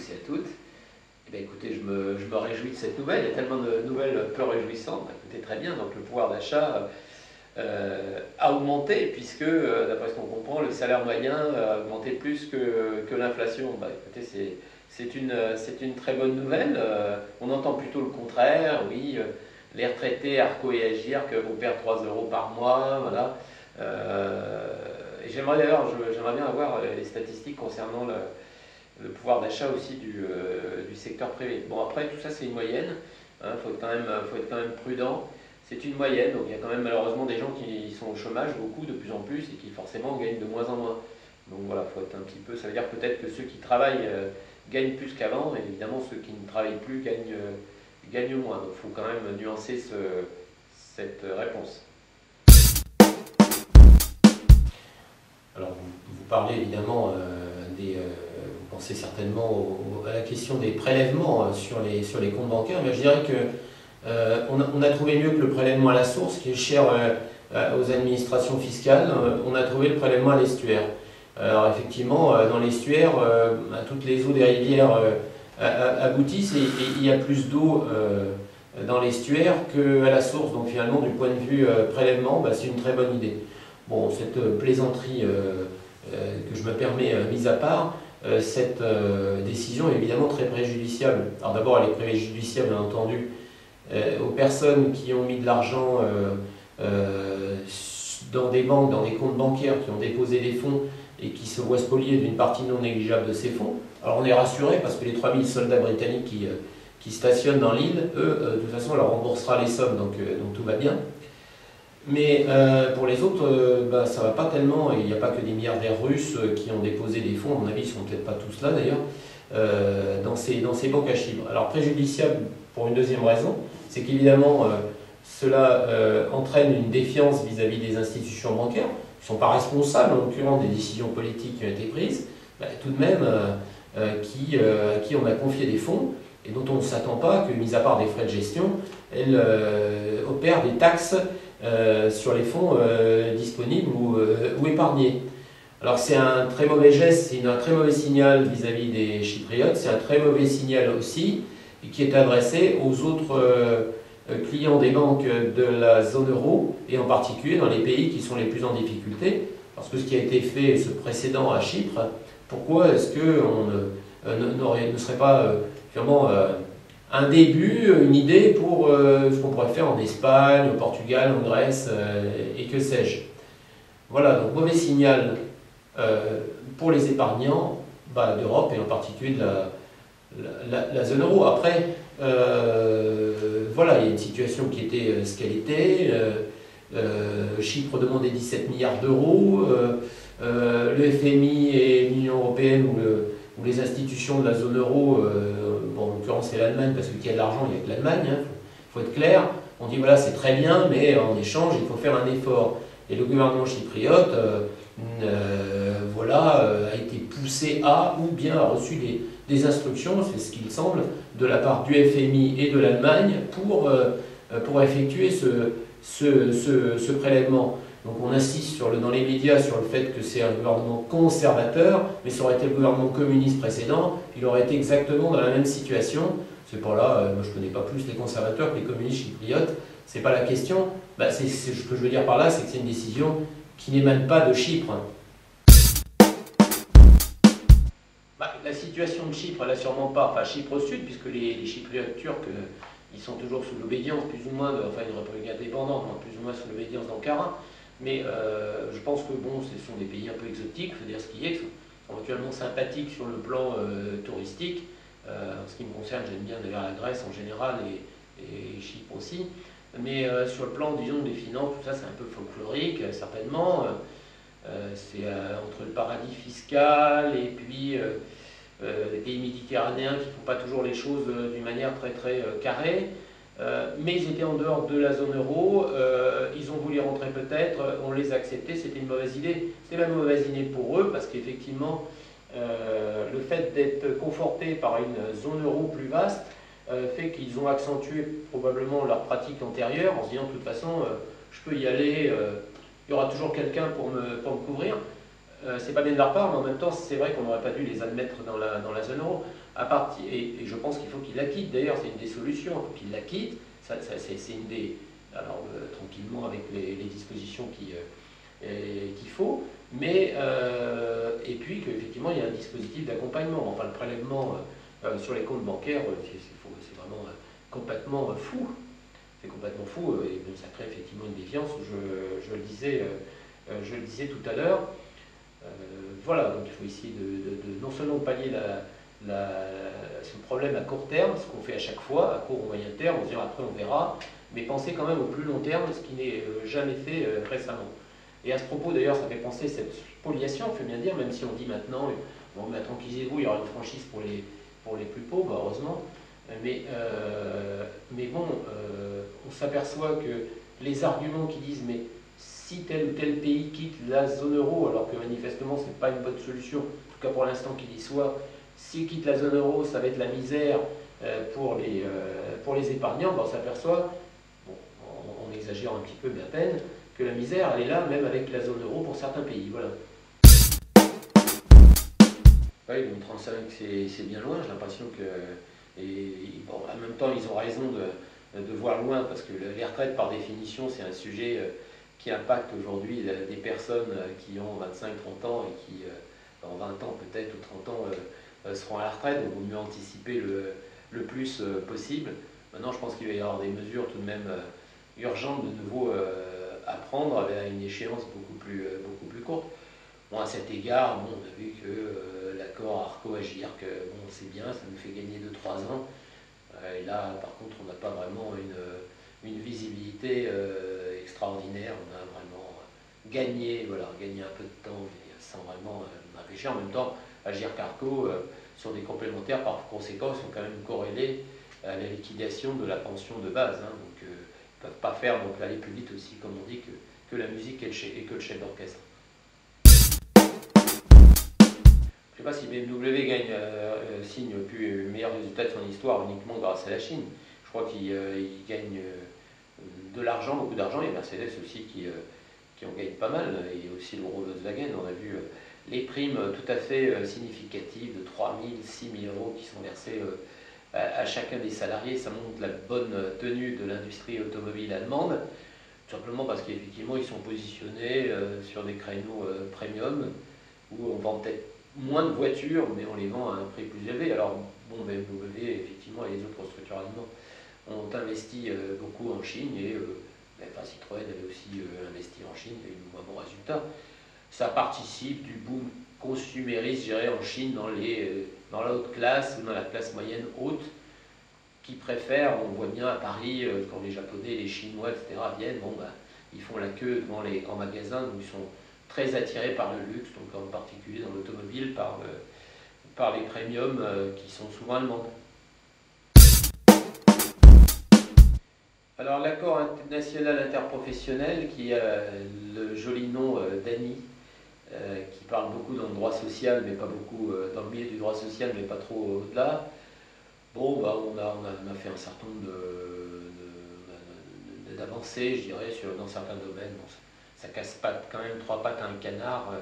tous et à toutes. Eh bien, écoutez, je me réjouis de cette nouvelle. Il y a tellement de nouvelles peu réjouissantes. Écoutez, très bien. Donc, le pouvoir d'achat a augmenté, puisque, d'après ce qu'on comprend, le salaire moyen a augmenté plus que l'inflation. Bah, écoutez, c'est une très bonne nouvelle. On entend plutôt le contraire. Oui, les retraités Arco et Agir que vont perdre 3 euros par mois. Voilà. Et j'aimerais d'ailleurs, j'aimerais bien avoir les statistiques concernant le pouvoir d'achat aussi du secteur privé. Bon, après, tout ça, c'est une moyenne. Faut être quand même prudent. C'est une moyenne, donc il y a quand même malheureusement des gens qui sont au chômage, beaucoup, de plus en plus, et qui forcément gagnent de moins en moins. Donc voilà, faut être un petit peu. Ça veut dire peut-être que ceux qui travaillent gagnent plus qu'avant, et évidemment ceux qui ne travaillent plus gagnent moins. Donc il faut quand même nuancer cette réponse. Alors vous parlez évidemment vous pensez certainement à la question des prélèvements sur les comptes bancaires, mais je dirais que on a trouvé mieux que le prélèvement à la source, qui est cher aux administrations fiscales. On a trouvé le prélèvement à l'estuaire. Alors effectivement, dans l'estuaire, toutes les eaux des rivières aboutissent, et il y a plus d'eau dans l'estuaire qu'à la source. Donc finalement, du point de vue prélèvement, c'est une très bonne idée. Bon, cette plaisanterie que je me permets mise à part, cette décision est évidemment très préjudiciable. Alors d'abord, elle est préjudiciable, bien entendu, aux personnes qui ont mis de l'argent dans des banques, dans des comptes bancaires, qui ont déposé des fonds et qui se voient spolier d'une partie non négligeable de ces fonds. Alors on est rassuré parce que les 3000 soldats britanniques qui stationnent dans l'île, eux, de toute façon, on leur remboursera les sommes, donc tout va bien. Mais pour les autres, ça ne va pas tellement. Il n'y a pas que des milliardaires russes qui ont déposé des fonds, à mon avis, ils ne sont peut-être pas tous là d'ailleurs, dans ces banques à Chypre. Alors préjudiciable pour une deuxième raison, c'est qu'évidemment cela entraîne une défiance vis-à-vis des institutions bancaires, qui ne sont pas responsables en l'occurrence des décisions politiques qui ont été prises, tout de même à qui on a confié des fonds et dont on ne s'attend pas que, mis à part des frais de gestion, elles opèrent des taxes sur les fonds disponibles ou épargnés. Alors c'est un très mauvais geste, c'est un très mauvais signal vis-à-vis des Chypriotes, c'est un très mauvais signal aussi qui est adressé aux autres clients des banques de la zone euro, et en particulier dans les pays qui sont les plus en difficulté, parce que ce qui a été fait, ce précédent à Chypre, pourquoi est-ce qu'on ne serait pas finalement un début, une idée pour ce qu'on pourrait faire en Espagne, au Portugal, en Grèce, et que sais-je. Voilà, donc mauvais signal pour les épargnants d'Europe, et en particulier de la zone euro. Après, voilà, il y a une situation qui était ce qu'elle était. Chypre demandait 17 milliards d'euros. Le FMI et l'Union européenne, ou les institutions de la zone euro, en l'occurrence c'est l'Allemagne, parce que qui a de l'argent, il n'y a que l'Allemagne, faut être clair, on dit voilà c'est très bien, mais en échange il faut faire un effort. Et le gouvernement chypriote a été poussé ou bien a reçu des instructions, c'est ce qu'il semble, de la part du FMI et de l'Allemagne pour effectuer ce prélèvement. Donc on insiste dans les médias sur le fait que c'est un gouvernement conservateur, mais ça aurait été le gouvernement communiste précédent, il aurait été exactement dans la même situation. C'est pas là, moi je connais pas plus les conservateurs que les communistes chypriotes, c'est pas la question. Ce que je veux dire par là, c'est que c'est une décision qui n'émane pas de Chypre. La situation de Chypre, elle n'a sûrement pas, enfin Chypre au sud, puisque les Chypriotes turcs, ils sont toujours sous l'obédience, plus ou moins, une république indépendante, plus ou moins sous l'obédience d'Ankara. Mais je pense que ce sont des pays un peu exotiques, il faut dire ce qui est, qui sont éventuellement sympathiques sur le plan touristique. En ce qui me concerne, j'aime bien d'ailleurs la Grèce en général et Chypre aussi. Mais sur le plan, disons, des finances, tout ça c'est un peu folklorique, certainement. C'est entre le paradis fiscal et puis les pays méditerranéens qui ne font pas toujours les choses d'une manière très très carrée. Mais ils étaient en dehors de la zone euro, ils ont voulu rentrer peut-être, on les a acceptés, c'était une mauvaise idée. C'était même une mauvaise idée pour eux, parce qu'effectivement, le fait d'être confortés par une zone euro plus vaste fait qu'ils ont accentué probablement leurs pratiques antérieures, en se disant de toute façon, je peux y aller, il y aura toujours quelqu'un pour me couvrir. c'est pas bien de leur part, mais en même temps, c'est vrai qu'on n'aurait pas dû les admettre dans la zone euro. Et je pense qu'il faut qu'ils la quittent. D'ailleurs, c'est une des solutions. Il faut qu'ils la quittent. C'est une des. Alors, tranquillement, avec les dispositions qu'il faut. Mais, et puis qu'effectivement, il y a un dispositif d'accompagnement. Enfin, le prélèvement sur les comptes bancaires, c'est vraiment complètement fou. C'est complètement fou. Et ça crée effectivement une défiance. Je le disais tout à l'heure. Voilà, donc il faut essayer de non seulement pallier ce problème à court terme, ce qu'on fait à chaque fois, à court ou moyen terme, en se disant après on verra, mais penser quand même au plus long terme, ce qui n'est jamais fait récemment. Et à ce propos, d'ailleurs, ça fait penser cette spoliation, il faut bien dire, même si on dit maintenant, bon, bah, tranquillisez-vous, il y aura une franchise pour les plus pauvres, heureusement, mais bon, on s'aperçoit que les arguments qui disent mais si tel ou tel pays quitte la zone euro, alors que manifestement ce n'est pas une bonne solution, en tout cas pour l'instant qu'il y soit, s'il quitte la zone euro, ça va être la misère pour les épargnants, ben on s'aperçoit, bon, on exagère un petit peu mais à peine, que la misère elle est là même avec la zone euro pour certains pays. Voilà. Oui, donc 35 c'est bien loin, j'ai l'impression que. Et bon, en même temps, ils ont raison de voir loin, parce que les retraites, par définition, c'est un sujet qui impacte aujourd'hui des personnes qui ont 25-30 ans et qui, dans 20 ans peut-être ou 30 ans, seront à la retraite. Donc, il vaut mieux anticiper le plus possible. Maintenant, je pense qu'il va y avoir des mesures tout de même urgentes de nouveau à prendre à une échéance beaucoup plus courte. Bon, à cet égard, bon, on a vu que l'accord Arco-Agirc, bon, c'est bien, ça nous fait gagner 2-3 ans. Et là, par contre, on n'a pas vraiment une visibilité extraordinaire. On a vraiment gagné, voilà, gagné un peu de temps, mais sans vraiment réfléchir. En même temps, Agirc-Arco, sur des complémentaires, par conséquent, sont quand même corrélés à la liquidation de la pension de base. Hein, donc, ils ne peuvent pas faire donc, aller plus vite aussi, comme on dit, que la musique et que le chef d'orchestre. Je ne sais pas si BMW signe plus meilleur résultat de son histoire uniquement grâce à la Chine. Je crois qu'il gagne de l'argent, beaucoup d'argent. Il y a Mercedes aussi qui en gagne pas mal, et aussi le Volkswagen. On a vu les primes tout à fait significatives de 3 000, 6 000 euros qui sont versées à chacun des salariés. Ça montre la bonne tenue de l'industrie automobile allemande, tout simplement parce qu'effectivement ils sont positionnés sur des créneaux premium où on vend peut-être moins de voitures, mais on les vend à un prix plus élevé. Alors, bon, BMW, effectivement, et les autres constructeurs allemands ont investi beaucoup en Chine, et Citroën avait aussi investi en Chine, il y a eu de moins bons résultats. Ça participe du boom consumériste, je dirais, en Chine, dans la haute classe ou dans la classe moyenne haute, qui préfèrent, on voit bien à Paris, quand les Japonais, les Chinois, etc. viennent, bon, bah, ils font la queue devant les grands magasins, donc ils sont très attirés par le luxe, donc en particulier dans l'automobile, par les premiums qui sont souvent allemandes. Alors l'accord national interprofessionnel, qui a le joli nom d'ANI, qui parle beaucoup dans le droit social, mais pas beaucoup dans le milieu du droit social, mais pas trop au-delà. Bon, bah, on a fait un certain nombre d'avancées, je dirais, dans certains domaines. Bon, ça casse pas quand même 3 pattes à un canard.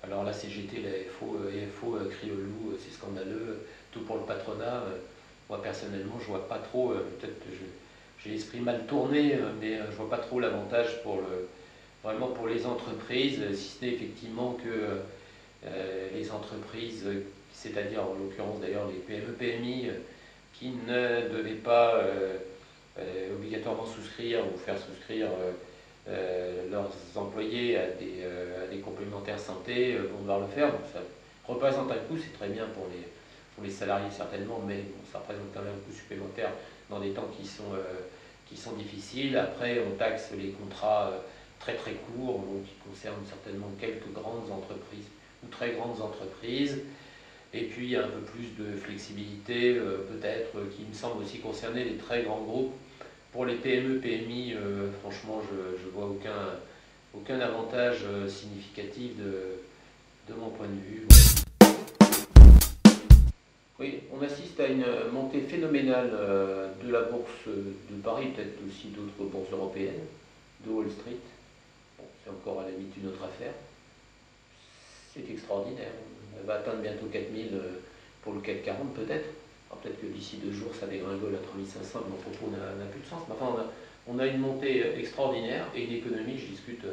Alors la CGT, la FO, crient au loup, c'est scandaleux. Tout pour le patronat. Moi personnellement, je vois pas trop, peut-être que j'ai l'esprit mal tourné, mais je vois pas trop l'avantage vraiment pour les entreprises, si ce n'est effectivement que les entreprises, c'est-à-dire en l'occurrence d'ailleurs les PME, PMI, qui ne devaient pas obligatoirement souscrire ou faire souscrire leurs employés à des complémentaires santé vont devoir le faire. Donc ça représente un coût, c'est très bien pour les salariés certainement, mais bon, ça représente quand même un coût supplémentaire dans des temps qui sont difficiles. Après, on taxe les contrats très très courts, donc qui concernent certainement quelques grandes entreprises ou très grandes entreprises. Et puis il y a un peu plus de flexibilité, peut-être, qui me semble aussi concerner les très grands groupes. Pour les PME, PMI, franchement, je ne vois aucun avantage significatif de mon point de vue. Oui, on assiste à une montée phénoménale de la bourse de Paris, peut-être aussi d'autres bourses européennes, de Wall Street. Bon, c'est encore à la limite une autre affaire. C'est extraordinaire. On va atteindre bientôt 4000 pour le CAC 40 peut-être. Peut-être que d'ici 2 jours ça dégringole à 3500, mon propos n'a plus de sens. Mais enfin, on a une montée extraordinaire et une économie, je discute,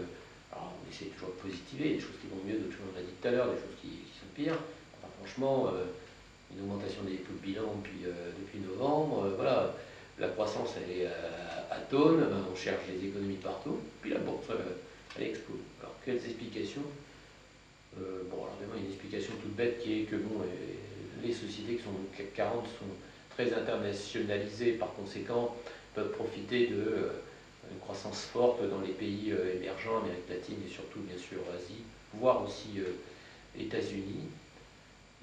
alors on essaie toujours de positiver, des choses qui vont mieux, d'autres choses on l'a dit tout à l'heure, des choses qui sont pires. Enfin, franchement, une augmentation des taux de bilan depuis novembre, voilà, la croissance elle est atone, on cherche des économies partout, puis la bourse elle explose. Alors quelles explications? Bon, alors évidemment, il y a une explication toute bête qui est que bon, les sociétés qui sont dans le CAC 40 sont très internationalisées, par conséquent peuvent profiter d'une croissance forte dans les pays émergents, Amérique latine et surtout bien sûr Asie, voire aussi États-Unis.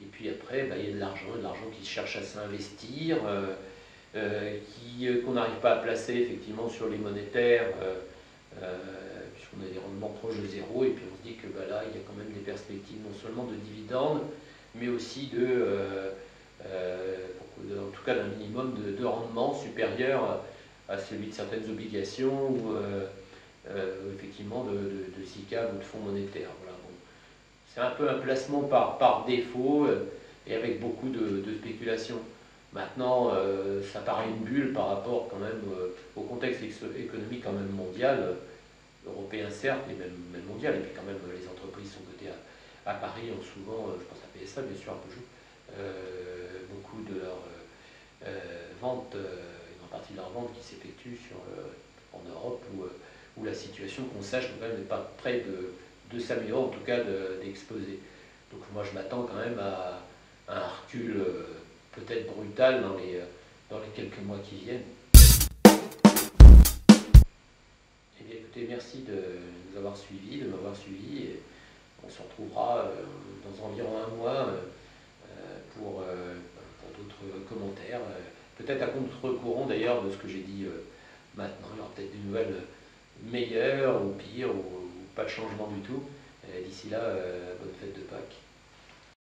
Et puis après, il y a de l'argent qui cherche à s'investir, qu'on n'arrive pas à placer effectivement sur les monétaires, puisqu'on a des rendements proches de zéro, et puis on se dit que là, il y a quand même des perspectives non seulement de dividendes, mais aussi en tout cas d'un minimum de rendement supérieur à celui de certaines obligations ou effectivement de SICAV ou de fonds monétaires. Voilà, bon. C'est un peu un placement par défaut et avec beaucoup de spéculation. Maintenant, ça paraît une bulle par rapport quand même au contexte économique quand même mondial, européen certes, mais même mondial. Et puis quand même, les entreprises sont cotées à Paris ont souvent, je pense à PSA bien sûr, à Peugeot, beaucoup de leurs ventes, une grande partie de leurs ventes qui s'effectuent en Europe où la situation, qu'on sache, quand même n'est pas près de s'améliorer, en tout cas d'exploser. Donc moi je m'attends quand même à un recul peut-être brutal dans les quelques mois qui viennent. Eh bien écoutez, merci de nous avoir suivis, de m'avoir suivi, et on se retrouvera dans environ un mois pour d'autres commentaires, peut-être à contre-courant d'ailleurs de ce que j'ai dit maintenant. Il y aura peut-être des nouvelles meilleures ou pires ou pas de changement du tout. D'ici là, bonne fête de Pâques.